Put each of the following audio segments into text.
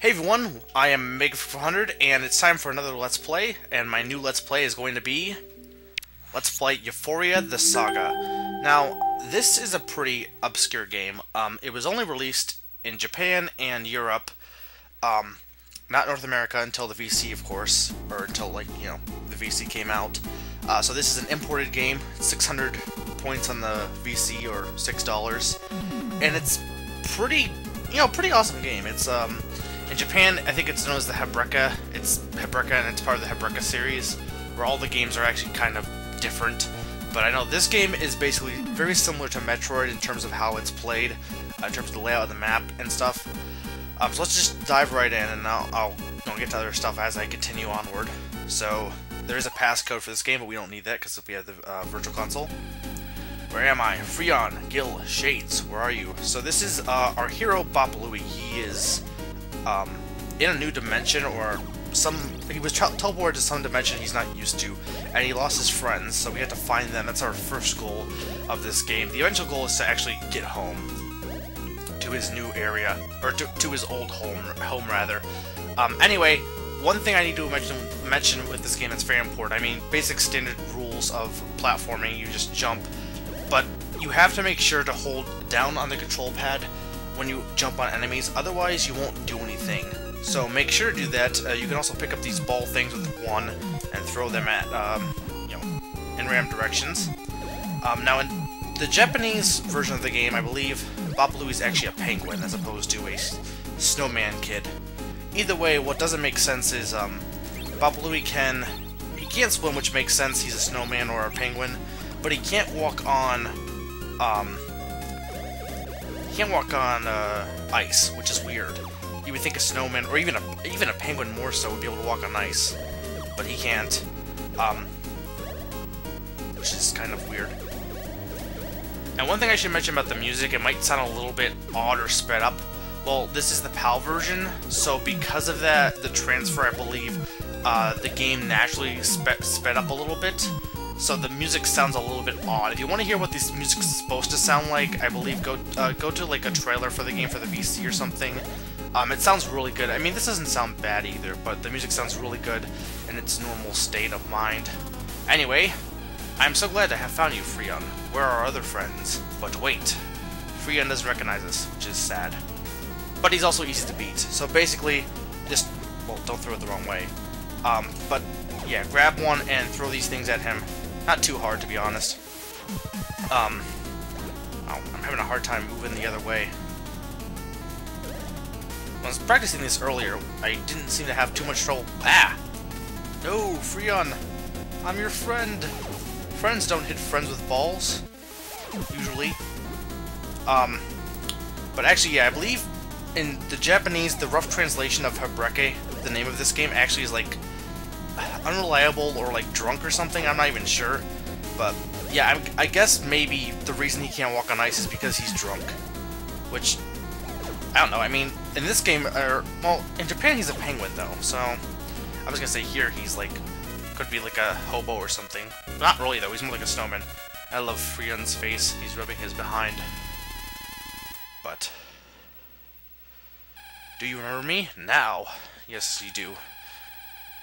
Hey everyone, I am Meg400 and it's time for another Let's Play, and my new Let's Play is going to be Let's Play Ufouria the Saga. Now, this is a pretty obscure game. It was only released in Japan and Europe, not North America until the VC, of course, or until, the VC came out. So this is an imported game, 600 points on the VC, or $6, and it's pretty awesome game. It's, in Japan, I think it's known as the Hebereke. It's Hebereke, and it's part of the Hebereke series, where all the games are actually kind of different. But I know this game is basically very similar to Metroid in terms of how it's played, in terms of the layout of the map and stuff. So let's just dive right in, and I'll get to other stuff as I continue onward. So there is a passcode for this game, but we don't need that because we have the Virtual Console. Where am I? Freon, Gil, Shades, where are you? So this is our hero, Bop Louie. He is in a new dimension, or he was teleported to some dimension he's not used to, and he lost his friends, so we have to find them. That's our first goal of this game. The eventual goal is to actually get home to his new area, or to his old home rather. Anyway, one thing I need to mention with this game that's very important. I mean, basic standard rules of platforming, you just jump, but you have to make sure to hold down on the control pad when you jump on enemies, otherwise you won't do anything. So make sure to do that. You can also pick up these ball things with one and throw them at, in random directions. Now in the Japanese version of the game, I believe Bop Louie is actually a penguin as opposed to a snowman kid. Either way, what doesn't make sense is Bop Louie can't swim, which makes sense. He's a snowman or a penguin, but he can't walk on ice, which is weird. You would think a snowman, or even a penguin more so, would be able to walk on ice, but he can't, which is kind of weird. And one thing I should mention about the music, it might sound a little bit odd or sped up. Well, this is the PAL version, so because of that, the transfer, I believe, the game naturally sped up a little bit. So the music sounds a little bit odd. If you want to hear what this music's supposed to sound like, I believe go to like a trailer for the game for the VC or something. It sounds really good. I mean, this doesn't sound bad either, but the music sounds really good in its normal state of mind. Anyway, I'm so glad to have found you, Freon. Where are our other friends? But wait, Freon doesn't recognize us, which is sad. But he's also easy to beat. So basically, just, well, don't throw it the wrong way. But yeah, grab one and throw these things at him. Not too hard, to be honest. I'm having a hard time moving the other way. When I was practicing this earlier, I didn't seem to have too much trouble. Ah! No, Freon! I'm your friend! Friends don't hit friends with balls. Usually. But actually, yeah, I believe in the Japanese, the rough translation of Hebereke, the name of this game, actually is like unreliable or like drunk or something. I'm not even sure, but yeah, I guess maybe the reason he can't walk on ice is because he's drunk, which I don't know. I mean, in this game, well, in Japan he's a penguin though, so I was gonna say here he's like, could be like a hobo or something. Not really though, he's more like a snowman. I love Freon's face. He's rubbing his behind. But do you remember me? Now. Yes, you do.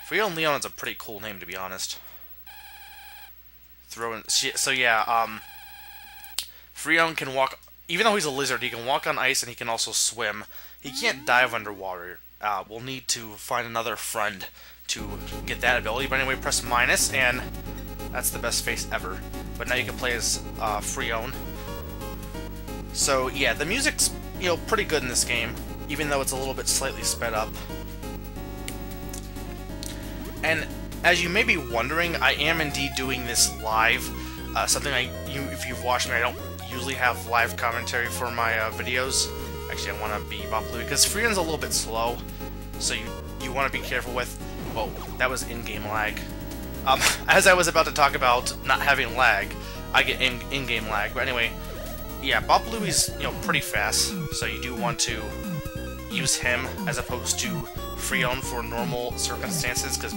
Freon Leon is a pretty cool name, to be honest. So yeah, Freon can walk, even though he's a lizard, he can walk on ice and he can also swim. He can't dive underwater. We'll need to find another friend to get that ability, but anyway, press minus, and that's the best face ever. But now you can play as Freon. So yeah, the music's, pretty good in this game, even though it's a little bit slightly sped up. And as you may be wondering, I am indeed doing this live. Something if you've watched me, I don't usually have live commentary for my videos. Actually, I want to be Bop Louie because Freon's a little bit slow, so you want to be careful with. Whoa, that was in-game lag. As I was about to talk about not having lag, I get in-game lag. But anyway, yeah, Bop Louie's pretty fast, so you do want to use him as opposed to Freon for normal circumstances, because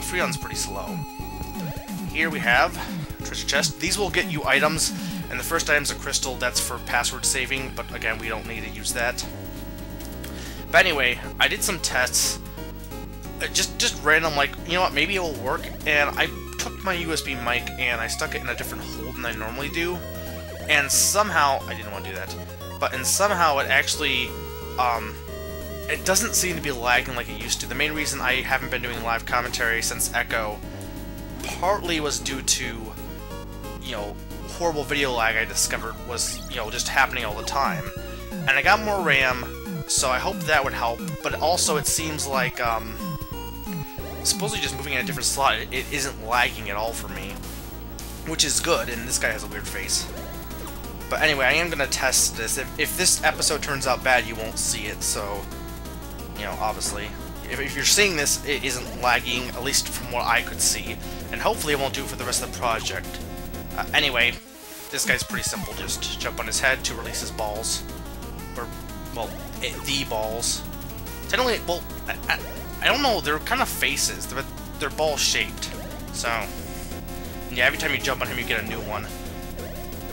Freon's pretty slow. Here we have treasure chest. These will get you items, and the first item's a crystal. That's for password saving, but again, we don't need to use that. But anyway, I did some tests. Just random, like, you know what, maybe it will work. And I took my USB mic and I stuck it in a different hole than I normally do. And somehow, I didn't want to do that. And somehow it actually, it doesn't seem to be lagging like it used to. The main reason I haven't been doing live commentary since Echo partly was due to, you know, horrible video lag I discovered was, you know, just happening all the time. And I got more RAM, so I hope that would help, but also it seems like, supposedly just moving in a different slot, it isn't lagging at all for me, which is good, and this guy has a weird face. But anyway, I am going to test this. If this episode turns out bad, you won't see it, so, you know, obviously. If you're seeing this, it isn't lagging, at least from what I could see, and hopefully it won't do it for the rest of the project. Anyway, this guy's pretty simple. Just jump on his head to release his balls. Or, well, the balls. Technically, well, I don't know, they're kind of faces. They're ball-shaped. So, yeah, every time you jump on him, you get a new one.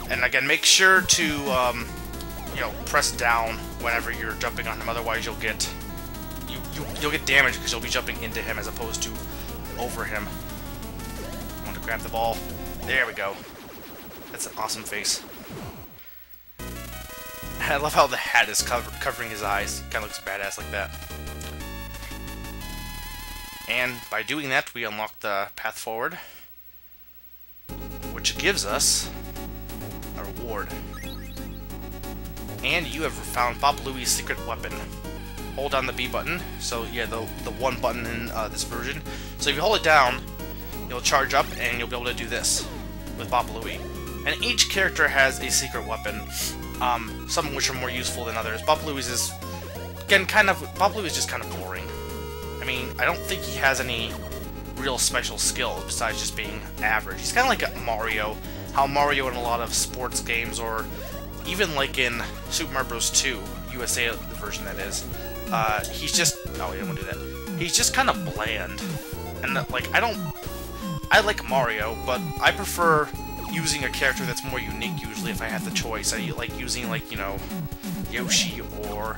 And again, make sure to, you know, press down whenever you're jumping on him. Otherwise, you'll get you'll get damage because you'll be jumping into him as opposed to over him. I want to grab the ball. There we go. That's an awesome face. I love how the hat is covering his eyes. Kind of looks badass like that. And by doing that, we unlock the path forward, which gives us a reward. And you have found Bop Louie's secret weapon. Hold down the B button. So yeah, the one button in this version. So if you hold it down, you'll charge up and you'll be able to do this with Bop Louie. And each character has a secret weapon. Some of which are more useful than others. Bop Louie's is, again, Bop Louie is just kind of boring. I mean, I don't think he has any real special skills besides just being average. He's kind of like a Mario. How Mario in a lot of sports games, or even like in Super Mario Bros. 2, USA the version that is, he's just, oh, I didn't want to do that. He's just kind of bland. And, like, I like Mario, but I prefer using a character that's more unique usually if I have the choice. I like using, like, you know, Yoshi or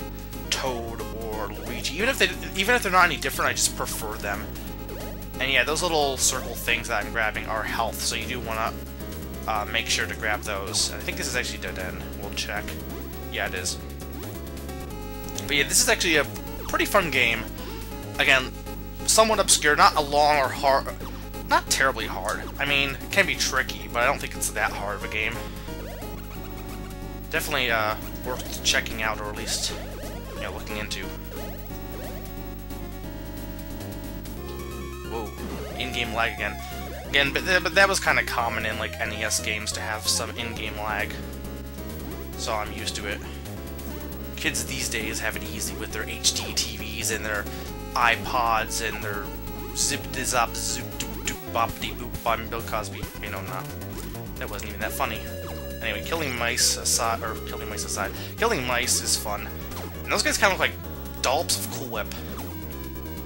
Toad or Luigi. Even if they're not any different, I just prefer them. And yeah, those little circle things that I'm grabbing are health, so you do want to make sure to grab those. And I think this is actually dead end. We'll check. Yeah, it is. But yeah, this is actually a pretty fun game. Again, somewhat obscure, not a long or hard, not terribly hard. I mean, it can be tricky, but I don't think it's that hard of a game. Definitely worth checking out, or at least, you know, looking into. Whoa, in-game lag again. Again, but that was kind of common in, like, NES games to have some in-game lag. So I'm used to it. Kids these days have it easy with their HD TVs and their iPods and their zip-de-zop zoop-doop-bop-de-boop. I'm Bill Cosby. You know, not. That wasn't even that funny. Anyway, killing mice aside, killing mice is fun. And those guys kind of look like dollops of Cool Whip.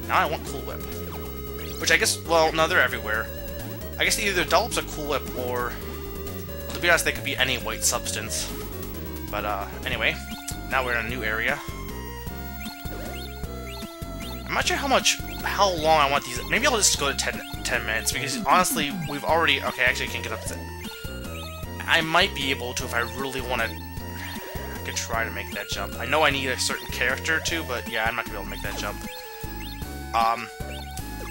Now I want Cool Whip. Which I guess, well, no, they're everywhere. I guess either dollops of Cool Whip or, well, to be honest, they could be any white substance. But, anyway, now we're in a new area. I'm not sure how long I want these. Maybe I'll just go to 10 minutes, because honestly, we've already, okay, actually I can't get up to, I might be able to if I really want to. I could try to make that jump. I know I need a certain character too, but yeah, I'm not gonna be able to make that jump.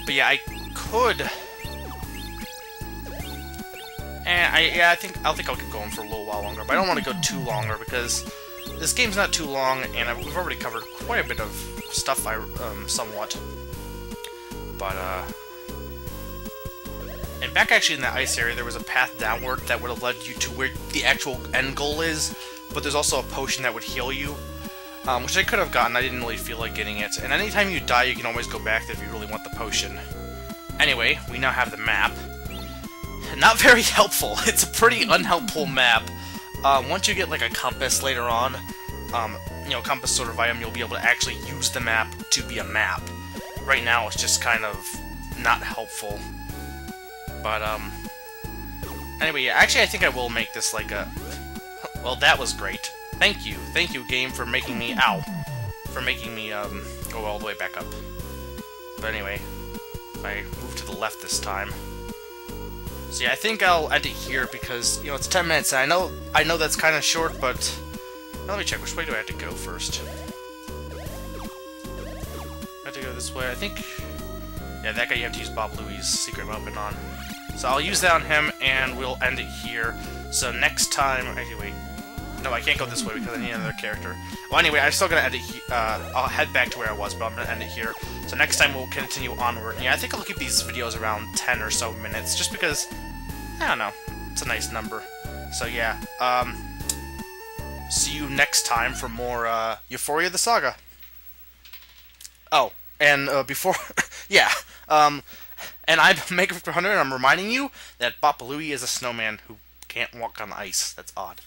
But yeah, I could. And I think I'll keep going for a little while longer, but I don't want to go too longer because this game's not too long, and we've already covered quite a bit of stuff. Somewhat. But and back actually in the ice area, there was a path downward that would have led you to where the actual end goal is, but there's also a potion that would heal you, which I could have gotten. I didn't really feel like getting it. And anytime you die, you can always go back there if you really want the potion. Anyway, we now have the map. Not very helpful. It's a pretty unhelpful map. Once you get like a compass later on, you know, compass sort of item, you'll be able to actually use the map to be a map. Right now, it's just kind of not helpful. But, anyway, actually, I think I will make this like a... Well, that was great. Thank you. Thank you, game, for making me... Ow. for making me go all the way back up. But anyway, if I move to the left this time. So yeah, I think I'll end it here because, you know, it's 10 minutes, and I know that's kind of short, but let me check, which way do I have to go first? I have to go this way, I think. Yeah, that guy you have to use Bop Louie's secret weapon on. So I'll use that on him, and we'll end it here. So next time, actually wait, no, I can't go this way because I need another character. Well, anyway, I'm still gonna end it. I'll head back to where I was, but I'm gonna end it here. So next time we'll continue onward. And yeah, I think I'll keep these videos around 10 or so minutes, just because I don't know, it's a nice number. So yeah, see you next time for more Ufouria the Saga. Oh, and before, yeah, and I'm Maker100, and I'm reminding you that Bop Louie is a snowman who can't walk on ice. That's odd.